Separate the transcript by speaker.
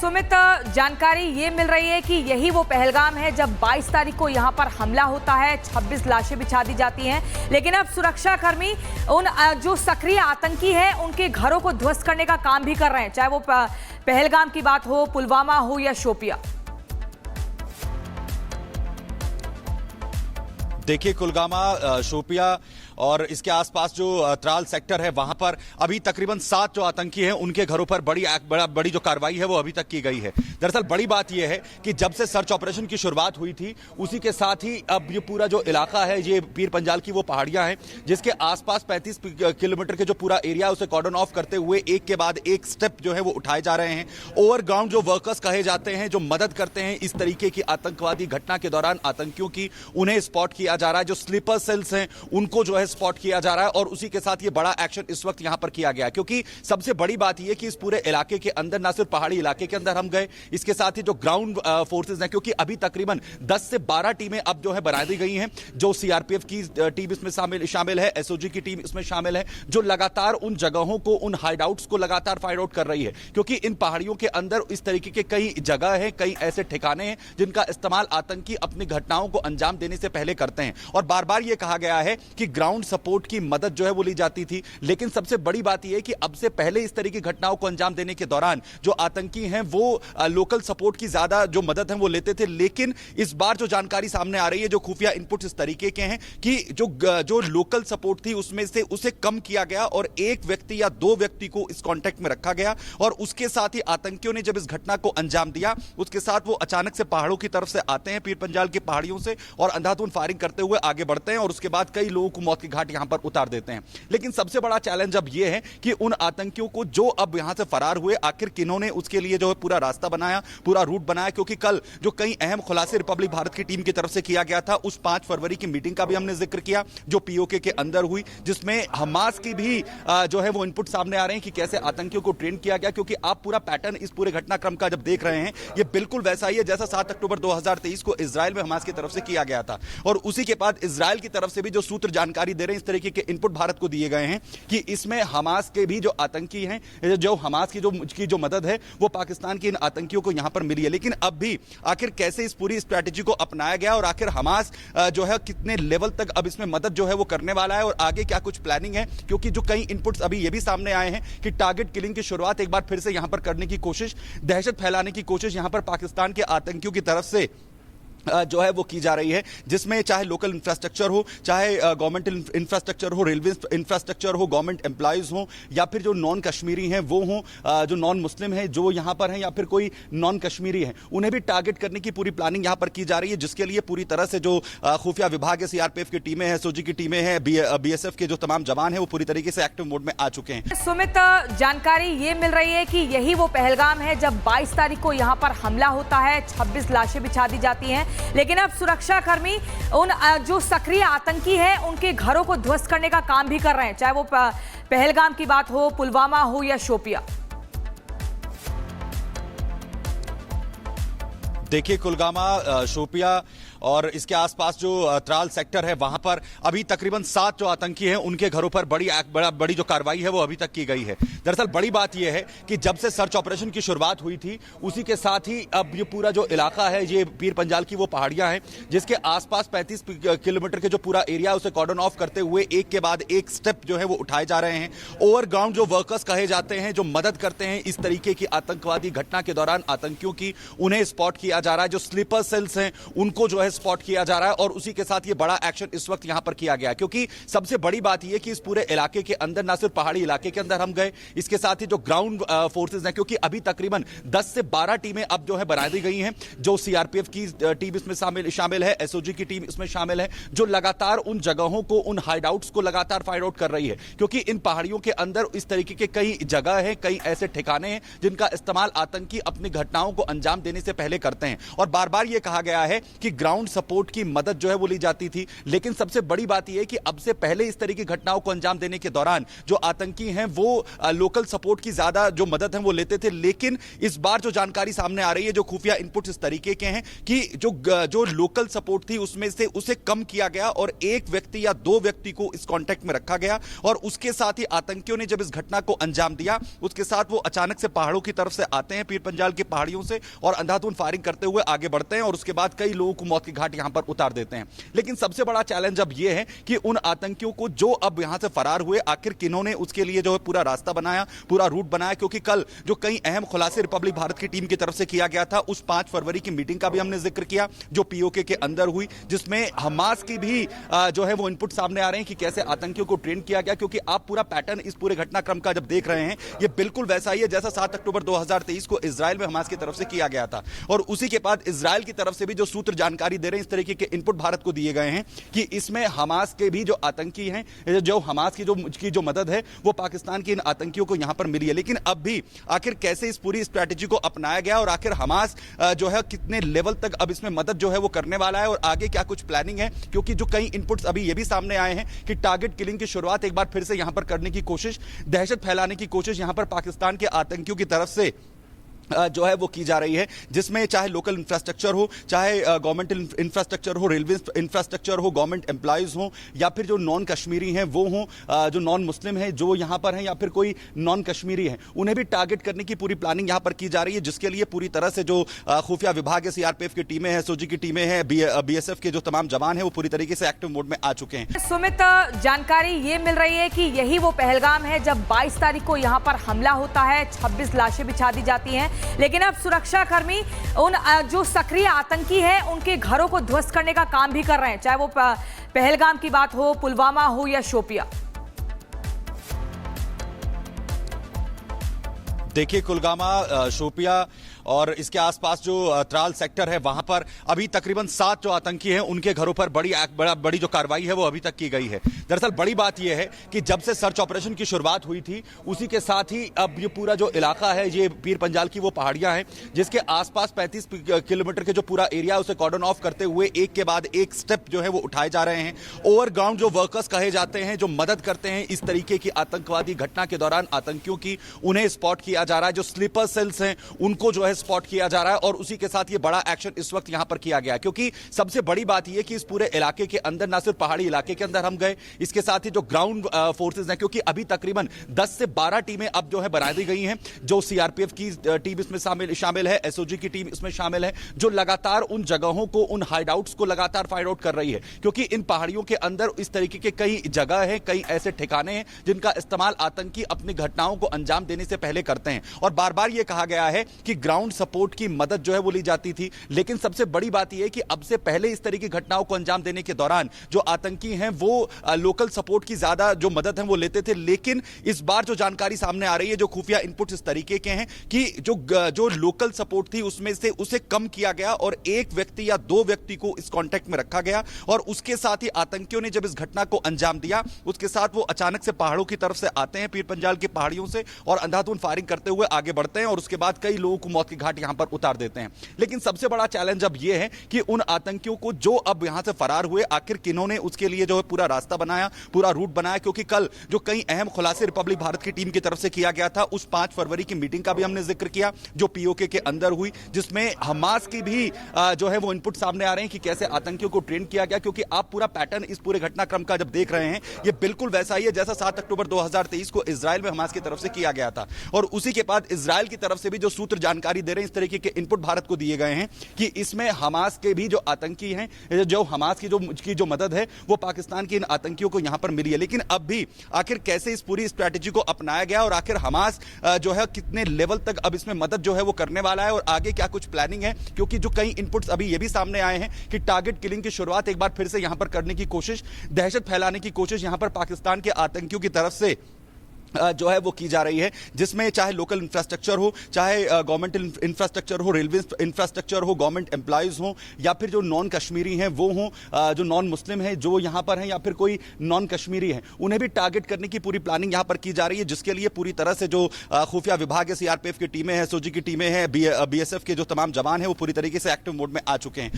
Speaker 1: सुमित, जानकारी ये मिल रही है कि यही वो पहलगाम है जब 22 तारीख को यहां पर हमला होता है, 26 लाशें बिछा दी जाती हैं। लेकिन अब सुरक्षाकर्मी उन जो सक्रिय आतंकी हैं उनके घरों को ध्वस्त करने का काम भी कर रहे हैं, चाहे वो पहलगाम की बात हो, पुलवामा हो या शोपिया।
Speaker 2: देखिए, कुलगामा, शोपिया और इसके आसपास जो त्राल सेक्टर है वहां पर अभी तकरीबन 7 जो आतंकी हैं उनके घरों पर बड़ी जो कार्रवाई है वो अभी तक की गई है। दरअसल बड़ी बात यह है कि जब से सर्च ऑपरेशन की शुरुआत हुई थी उसी के साथ ही अब ये पूरा जो इलाका है, ये पीर पंजाल की वो पहाड़ियां हैं जिसके आसपास 35 किलोमीटर के जो पूरा एरिया उसे कॉर्डन ऑफ करते हुए एक के बाद एक स्टेप जो है वो उठाए जा रहे हैं। ओवरग्राउंड जो वर्कर्स कहे जाते हैं, जो मदद करते हैं इस तरीके की आतंकवादी घटना के दौरान आतंकियों की, उन्हें स्पॉट किया जा रहा है। जो स्लीपर सेल्स हैं उनको जो है स्पॉट किया जा रहा है और उसी के साथ ये बड़ा एक्शन इस वक्त यहां पर किया गया, क्योंकि सबसे बड़ी बात यह कि इस पूरे इलाके के अंदर ना सिर्फ पहाड़ी इलाके के अंदर हम गए, इसके साथ ही जो ग्राउंड फोर्सेस हैं, क्योंकि अभी तकरीबन 10 से 12 टीमें अब जो है बना दी गई हैं। जो सीआरपीएफ की टीम इसमें शामिल है, एसओजी की टीम इसमें शामिल है, जो लगातार उन जगहों को, उन हाइडआउट्स को लगातार फाइंड आउट कर रही है, क्योंकि इन पहाड़ियों के अंदर इस तरीके के कई जगह है, कई ऐसे ठिकाने हैं जिनका इस्तेमाल आतंकी अपनी घटनाओं को अंजाम देने से पहले करते हैं। और बार बार यह कहा गया है कि ग्राउंड सपोर्ट की मदद जो है वो ली जाती थी, लेकिन सबसे बड़ी बात यह है कि अब से पहले इस तरह की घटनाओं को अंजाम देने के दौरान जो आतंकी हैं वो लोकल सपोर्ट की ज्यादा जो मदद है वो लेते थे। लेकिन इस बार जो जानकारी सामने आ रही है, जो खुफिया इनपुट इस तरीके के हैं कि जो लोकल सपोर्ट थी उसमें से उसे कम किया गया और एक व्यक्ति या 2 व्यक्ति को इस कांटेक्ट में रखा गया और उसके साथ ही आतंकियों ने जब इस घटना को अंजाम दिया उसके साथ वो अचानक से पहाड़ों की तरफ से आते हैं, पीर पंजाल की पहाड़ियों से, और अंधाधुंध फायरिंग करते हुए आगे बढ़ते हैं और उसके बाद कई लोगों को मौत की घाट यहां पर उतार देते हैं। लेकिन सबसे बड़ा चैलेंज अब यह है कि उन आतंकियों को जो अब यहां से फरार हुए, आखिर किन्होंने उसके लिए जो है पूरा रास्ता बनाया, पूरा रूट बनाया, क्योंकि कल जो कई अहम खुलासे रिपब्लिक भारत की टीम की तरफ से किया गया था, उस 5 फरवरी की मीटिंग का भी हमने जिक्र किया जो पीओके के अंदर हुई, जिसमें हमास की भी जो है वो इनपुट सामने आ रहे हैं कि कैसे आतंकियों को ट्रेन किया गया। क्योंकि आप पूरा पैटर्न इस पूरे घटनाक्रम का जब देख रहे हैं, ये बिल्कुल वैसा ही है जैसा 7 अक्टूबर 2023 को इजराइल में हमास की तरफ से किया गया था। और उसी के बाद इजराइल की तरफ से भी जो सूत्र जानकारी दे रहे हैं, इस तरीके के इनपुट भारत को दिए गए हैं कि इसमें हमास के भी जो आतंकी हैं, जो हमास की जो मदद है वो पाकिस्तान के इन आतंकियों को यहां पर मिली है। लेकिन अब भी आखिर कैसे इस पूरी स्ट्रैटेजी को अपनाया गया और आखिर हमास जो है कितने लेवल तक अब इसमें मदद जो है वो करने वाला है और आगे क्या कुछ प्लानिंग है, क्योंकि जो कई इनपुट्स अभी ये भी सामने आए हैं कि टारगेट किलिंग की शुरुआत एक बार फिर से यहां पर करने की कोशिश, दहशत फैलाने की कोशिश यहां पर पाकिस्तान के आतंकियों की तरफ से जो है वो की जा रही है, जिसमें चाहे लोकल इंफ्रास्ट्रक्चर हो, चाहे गवर्नमेंट इंफ्रास्ट्रक्चर हो, रेलवे इंफ्रास्ट्रक्चर हो, गवर्नमेंट एम्प्लॉयज हो, या फिर जो नॉन कश्मीरी हैं वो हों, जो नॉन मुस्लिम हैं जो यहां पर हैं, या फिर कोई नॉन कश्मीरी हैं, उन्हें भी टारगेट करने की पूरी प्लानिंग यहां पर की जा रही है, जिसके लिए पूरी तरह से जो खुफिया विभाग है, सीआरपीएफ की टीमें हैं, एसओजी की टीमें हैं, बीएसएफ के जो तमाम जवान हैं वो पूरी तरीके से एक्टिव मोड में आ चुके हैं।
Speaker 1: सुमित, जानकारी ये मिल रही है कि यही वो पहलगाम है जब 22 तारीख को यहां पर हमला होता है, 26 लाशें बिछा दी जाती हैं। लेकिन अब सुरक्षाकर्मी उन जो सक्रिय आतंकी हैं उनके घरों को ध्वस्त करने का काम भी कर रहे हैं, चाहे वो पहलगाम की बात हो, पुलवामा हो या शोपिया।
Speaker 2: देखिए, कुलगामा, शोपिया और इसके आसपास जो त्राल सेक्टर है वहां पर अभी तकरीबन 7 जो आतंकी हैं उनके घरों पर बड़ी जो कार्रवाई है वो अभी तक की गई है। दरअसल बड़ी बात यह है कि जब से सर्च ऑपरेशन की शुरुआत हुई थी उसी के साथ ही अब ये पूरा जो इलाका है, ये पीर पंजाल की वो पहाड़ियां हैं जिसके आसपास 35 किलोमीटर के जो पूरा एरिया उसे कॉर्डन ऑफ करते हुए एक के बाद एक स्टेप जो है वो उठाए जा रहे हैं। ओवरग्राउंड जो वर्कर्स कहे जाते हैं, जो मदद करते हैं इस तरीके की आतंकवादी घटना के दौरान आतंकियों की, उन्हें स्पॉट किया जा रहा है। जो स्लीपर सेल्स हैं उनको जो है स्पॉट किया जा रहा है और उसी के साथ ये बड़ा एक्शन इस वक्त यहां पर किया गया, क्योंकि सबसे बड़ी बात यह कि इस पूरे इलाके के अंदर ना सिर्फ पहाड़ी इलाके के अंदर हम गए, इसके साथ ही जो ग्राउंड फोर्सेस हैं, क्योंकि अभी तकरीबन 10 से 12 टीमें अब जो है बना दी गई हैं। जो सीआरपीएफ की टीम इसमें शामिल है, एसओजी की टीम इसमें शामिल है, जो लगातार उन जगहों को, उन हाइडआउट्स को लगातार फाइंड आउट कर रही है, क्योंकि इन पहाड़ियों के अंदर इस तरीके के कई जगह है, कई ऐसे ठिकाने हैं जिनका इस्तेमाल आतंकी अपनी घटनाओं को अंजाम देने से पहले करते हैं। और बार बार यह कहा गया है कि ग्राउंड ग्राउंड सपोर्ट की मदद जो है वो ली जाती थी। लेकिन सबसे बड़ी बात यह है कि अब से पहले इस तरह की घटनाओं को अंजाम देने के दौरान जो आतंकी हैं वो लोकल सपोर्ट की ज्यादा जो मदद है वो लेते थे। लेकिन इस बार जो जानकारी सामने आ रही है, जो खुफिया इनपुट्स इस तरीके के हैं कि जो लोकल सपोर्ट थी उसमें से उसे कम किया गया और एक व्यक्ति या दो व्यक्ति को इस कांटेक्ट में रखा गया और उसके साथ ही आतंकियों ने जब इस घटना को अंजाम दिया उसके साथ वो अचानक से पहाड़ों की तरफ से आते हैं, पीर पंजाल की पहाड़ियों से, और अंधाधुंध फायरिंग करते हुए आगे बढ़ते हैं और उसके बाद कई लोगों को मौत की घाट यहां पर उतार देते हैं। लेकिन सबसे बड़ा चैलेंज अब यह है कि उन आतंकियों को जो अब यहां से फरार हुए, आखिर किन्होंने उसके लिए जो है पूरा रास्ता बनाया, पूरा रूट बनाया, क्योंकि कल जो कई अहम खुलासे रिपब्लिक भारत की टीम की तरफ से किया गया था, उस 5 फरवरी की मीटिंग का भी हमने जिक्र किया जो पीओके के अंदर हुई, जिसमें हमास की भी जो है वो इनपुट सामने आ रहे हैं कि कैसे आतंकियों को ट्रेन किया गया। क्योंकि आप पूरा पैटर्न इस पूरे घटनाक्रम का जब देख रहे हैं, ये बिल्कुल वैसा ही है जैसा 7 अक्टूबर 2023 को इजराइल में हमास की तरफ से किया गया था। और उसी के बाद इजराइल की तरफ से भी जो सूत्र जानकारी दे रहे हैं, इस तरीके के इनपुट भारत को दिए गए हैं कि इसमें हमास के भी जो आतंकी हैं, जो हमास की जो मदद है वो पाकिस्तान के इन आतंकियों को यहां पर मिली है। लेकिन अब भी आखिर कैसे इस पूरी स्ट्रैटेजी को अपनाया गया और आखिर हमास जो है कितने लेवल तक अब इसमें मदद जो है वो करने वाला है और आगे क्या कुछ प्लानिंग है, क्योंकि जो कई इनपुट्स अभी ये भी सामने आए हैं कि टारगेट किलिंग की शुरुआत एक बार फिर से यहां पर करने की कोशिश, दहशत फैलाने की कोशिश यहां पर पाकिस्तान के आतंकियों की तरफ से जो है वो की जा रही है, जिसमें चाहे लोकल इंफ्रास्ट्रक्चर हो, चाहे गवर्नमेंट इंफ्रास्ट्रक्चर हो, रेलवे इंफ्रास्ट्रक्चर हो, गवर्नमेंट एम्प्लॉयज हो, या फिर जो नॉन कश्मीरी हैं वो हों, जो नॉन मुस्लिम हैं जो यहां पर हैं, या फिर कोई नॉन कश्मीरी हैं, उन्हें भी टारगेट करने की पूरी प्लानिंग यहां पर की जा रही है, जिसके लिए पूरी तरह से जो खुफिया विभाग है, सीआरपीएफ की टीमें हैं, एसओजी की टीमें हैं, बीएसएफ के जो तमाम जवान हैं वो पूरी तरीके से एक्टिव मोड में आ चुके हैं।
Speaker 1: सुमित, जानकारी ये मिल रही है कि यही वो पहलगाम है जब 22 तारीख को यहां पर हमला होता है, 26 लाशें बिछा दी जाती हैं, लेकिन अब सुरक्षाकर्मी उन जो सक्रिय आतंकी हैं उनके घरों को ध्वस्त करने का काम भी कर रहे हैं, चाहे वो पहलगाम की बात हो, पुलवामा हो या शोपिया।
Speaker 2: देखिए, कुलगामा, शोपिया और इसके आसपास जो त्राल सेक्टर है वहां पर अभी तकरीबन 7 जो आतंकी हैं उनके घरों पर बड़ी जो कार्रवाई है वो अभी तक की गई है। दरअसल बड़ी बात यह है कि जब से सर्च ऑपरेशन की शुरुआत हुई थी उसी के साथ ही अब ये पूरा जो इलाका है, ये पीर पंजाल की वो पहाड़ियां हैं जिसके आसपास 35 किलोमीटर के जो पूरा एरिया उसे कॉर्डन ऑफ करते हुए एक के बाद एक स्टेप जो है वो उठाए जा रहे हैं। ओवरग्राउंड जो वर्कर्स कहे जाते हैं, जो मदद करते हैं इस तरीके की आतंकवादी घटना के दौरान आतंकियों की, उन्हें स्पॉट किया जा रहा है। जो स्लीपर सेल्स हैं उनको जो है स्पॉट किया जा रहा है और उसी के साथ ये बड़ा एक्शन इस वक्त यहां पर किया गया, क्योंकि सबसे बड़ी बात यह कि इस पूरे इलाके के अंदर ना सिर्फ पहाड़ी इलाके के अंदर हम गए, इसके साथ ही जो ग्राउंड फोर्सेस हैं, क्योंकि अभी तकरीबन 10 से 12 टीमें अब जो है बना दी गई हैं, जो सीआरपीएफ की टीम इसमें शामिल है, एसओजी की टीम इसमें शामिल है, जो लगातार उन जगहों को, उन हाइडआउट्स को लगातार फाइंड आउट कर रही है, क्योंकि इन पहाड़ियों के अंदर इस तरीके के कई जगह हैं, कई ऐसे ठिकाने हैं जिनका इस्तेमाल आतंकी अपनी घटनाओं को अंजाम देने से पहले करते हैं। और बार बार यह कहा गया है कि ग्राउंड सपोर्ट की मदद जो है वो ली जाती थी, लेकिन सबसे बड़ी बात यह है कि अब से पहले इस तरह की घटनाओं को अंजाम देने के दौरान जो आतंकी हैं वो लोकल सपोर्ट की ज्यादा जो मदद है वो लेते थे। लेकिन इस बार जो जानकारी सामने आ रही है, जो खुफिया इनपुट्स इस तरीके के हैं कि जो लोकल सपोर्ट थी उसमें से उसे कम किया गया और एक व्यक्ति या दो व्यक्ति को इस कांटेक्ट में रखा गया और उसके साथ ही आतंकियों ने जब इस घटना को अंजाम दिया उसके साथ वो अचानक से पहाड़ों की तरफ से आते हैं, पीर पंजाल की पहाड़ियों से, और अंधाधुंध फायरिंग करते हुए आगे बढ़ते हैं और उसके बाद कई लोगों को मौत की घाट यहां पर उतार देते हैं। लेकिन सबसे बड़ा चैलेंज अब यह है कि उन आतंकियों को जो अब यहां से फरार हुए, आखिर किन्होंने उसके लिए जो है पूरा रास्ता बनाया, पूरा रूट बनाया, क्योंकि कल जो कई अहम खुलासे रिपब्लिक भारत की टीम की तरफ से किया गया था, उस 5 फरवरी की मीटिंग का भी हमने जिक्र किया जो पीओके के अंदर हुई, जिसमें हमास की भी जो है वो इनपुट सामने आ रहे हैं कि कैसे आतंकियों को ट्रेन किया गया। क्योंकि आप पूरा पैटर्न इस पूरे घटनाक्रम का जब देख रहे हैं, ये बिल्कुल वैसा ही है जैसा 7 अक्टूबर 2023 को इजराइल में हमास की तरफ से किया गया था। और उसी के बाद इजराइल की तरफ से भी जो सूत्र जानकारी दे रहे हैं, इस तरीके के इनपुट भारत को दिए गए हैं कि इसमें हमास के भी जो आतंकी हैं, जो हमास की जो मदद है वो पाकिस्तान के इन आतंकियों को यहां पर मिली है। लेकिन अब भी आखिर कैसे इस पूरी स्ट्रैटेजी को अपनाया गया और आखिर हमास जो है कितने लेवल तक अब इसमें मदद जो है वो करने वाला है और आगे क्या कुछ प्लानिंग है, क्योंकि जो कई इनपुट्स अभी ये भी सामने आए हैं कि टारगेट किलिंग की शुरुआत एक बार फिर से यहां पर करने की कोशिश, दहशत फैलाने की कोशिश यहां पर पाकिस्तान के आतंकियों की तरफ से जो है वो की जा रही है, जिसमें चाहे लोकल इंफ्रास्ट्रक्चर हो, चाहे गवर्नमेंट इंफ्रास्ट्रक्चर हो, रेलवे इंफ्रास्ट्रक्चर हो, गवर्नमेंट एम्प्लॉयज हो, या फिर जो नॉन कश्मीरी हैं वो हों, जो नॉन मुस्लिम हैं जो यहां पर हैं, या फिर कोई नॉन कश्मीरी हैं, उन्हें भी टारगेट करने की पूरी प्लानिंग यहां पर की जा रही है, जिसके लिए पूरी तरह से जो खुफिया विभाग है, सीआरपीएफ की टीमें हैं, एसओजी की टीमें हैं, बीएसएफ के जो तमाम जवान हैं वो पूरी तरीके से एक्टिव मोड में आ चुके हैं।